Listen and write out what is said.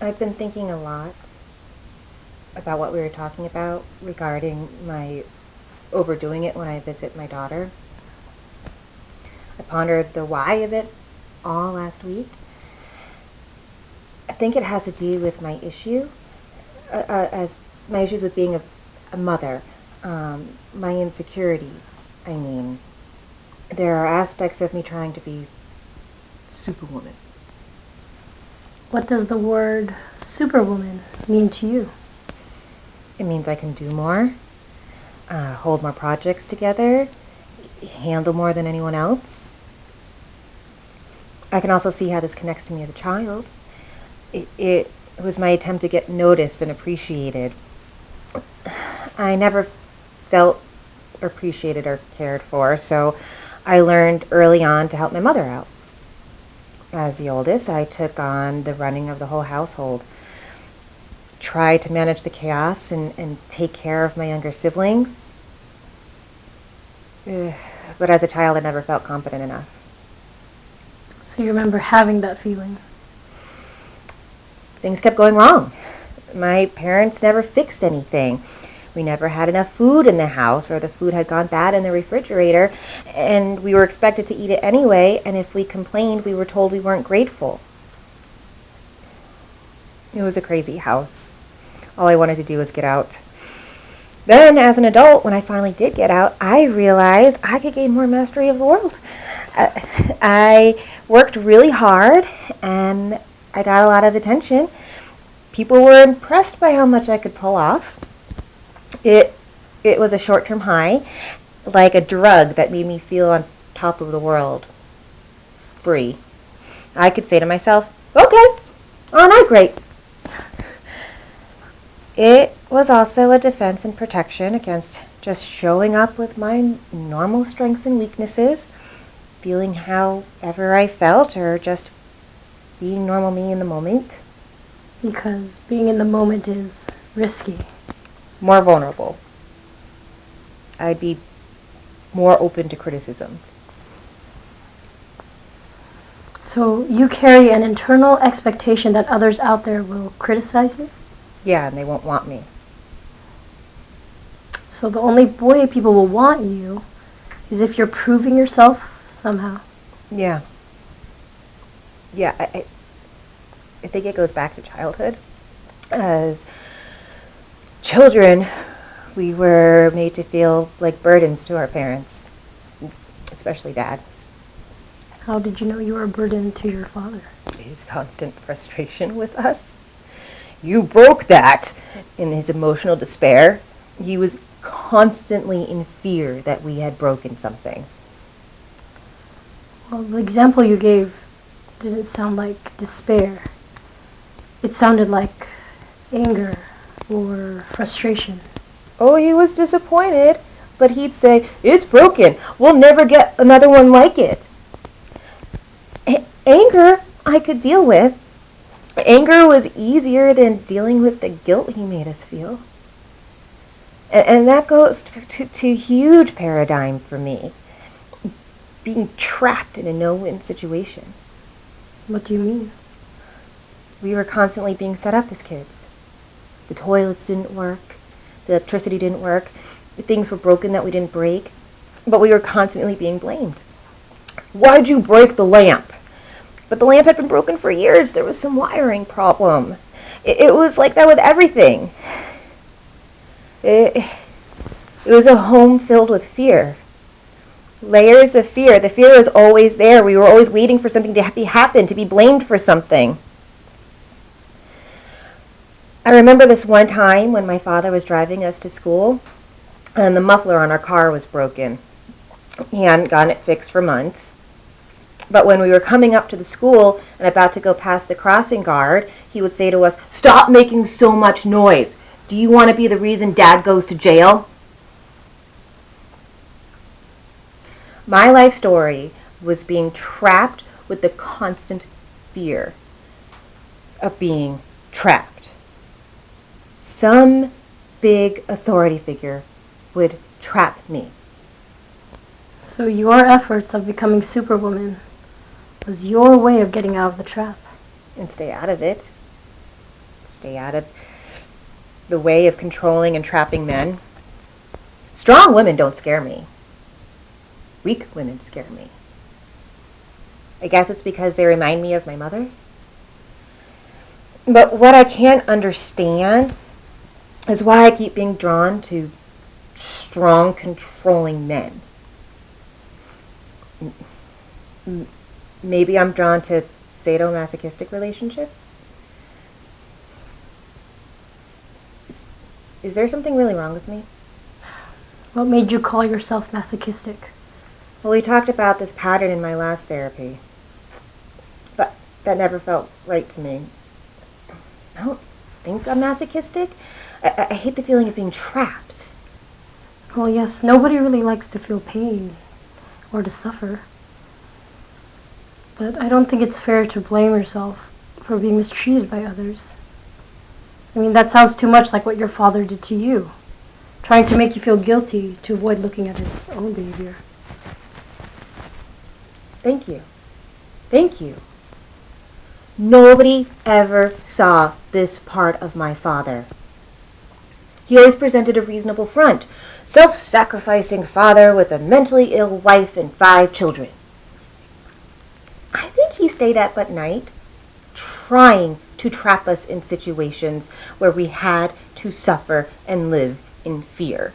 I've been thinking a lot about what we were talking about regarding my overdoing it when I visit my daughter. I pondered the why of it all last week. I think it has to do with my issue, as my issues with being a mother, my insecurities. I mean, there are aspects of me trying to be superwoman. What does the word superwoman mean to you? It means I can do more, hold more projects together, handle more than anyone else. I can also see how this connects to me as a child. It was my attempt to get noticed and appreciated. I never felt appreciated or cared for, so I learned early on to help my mother out. As the oldest, I took on the running of the whole household, tried to manage the chaos and take care of my younger siblings. But as a child, I never felt confident enough. So you remember having that feeling? Things kept going wrong. My parents never fixed anything. We never had enough food in the house, or the food had gone bad in the refrigerator, and we were expected to eat it anyway, and if we complained, we were told we weren't grateful. It was a crazy house. All I wanted to do was get out. Then, as an adult, when I finally did get out, I realized I could gain more mastery of the world. I worked really hard, and I got a lot of attention. People were impressed by how much I could pull off. It was a short-term high, like a drug that made me feel on top of the world, free. I could say to myself, okay, aren't I great? It was also a defense and protection against just showing up with my normal strengths and weaknesses, feeling however I felt, or just being normal me in the moment. Because being in the moment is risky. More vulnerable. I'd be more open to criticism. So you carry an internal expectation that others out there will criticize you? Yeah, and they won't want me. So the only way people will want you is if you're proving yourself somehow. Yeah. Yeah, I think it goes back to childhood. As children, we were made to feel like burdens to our parents, especially Dad. How did you know you were a burden to your father? His constant frustration with us. You broke that! In his emotional despair, he was constantly in fear that we had broken something. Well, the example you gave didn't sound like despair. It sounded like anger or frustration. Oh, he was disappointed, but he'd say, it's broken. We'll never get another one like it. Anger I could deal with. Anger was easier than dealing with the guilt he made us feel. And that goes to a huge paradigm for me. Being trapped in a no-win situation. What do you mean? We were constantly being set up as kids. The toilets didn't work. The electricity didn't work. Things were broken that we didn't break. But we were constantly being blamed. Why'd you break the lamp? But the lamp had been broken for years. There was some wiring problem. It was like that with everything. It was a home filled with fear. Layers of fear. The fear was always there. We were always waiting for something to happen, to be blamed for something. I remember this one time when my father was driving us to school, and the muffler on our car was broken. He hadn't gotten it fixed for months. But when we were coming up to the school and about to go past the crossing guard, he would say to us, stop making so much noise. Do you want to be the reason Dad goes to jail? My life story was being trapped with the constant fear of being trapped. Some big authority figure would trap me. So your efforts of becoming Superwoman was your way of getting out of the trap. And stay out of it. stay out of the way of controlling and trapping men. Strong women don't scare me. Weak women scare me. I guess it's because they remind me of my mother. But what I can't understand is why I keep being drawn to strong, controlling men. Maybe I'm drawn to sadomasochistic relationships? Is there something really wrong with me? What made you call yourself masochistic? Well, we talked about this pattern in my last therapy, but that never felt right to me. I don't think I'm masochistic. I hate the feeling of being trapped. Well, yes, nobody really likes to feel pain or to suffer. But I don't think it's fair to blame yourself for being mistreated by others. I mean, that sounds too much like what your father did to you, trying to make you feel guilty to avoid looking at his own behavior. Thank you. Thank you. Nobody ever saw this part of my father. He always presented a reasonable front. Self-sacrificing father with a mentally ill wife and 5 children. I think he stayed up at night trying to trap us in situations where we had to suffer and live in fear.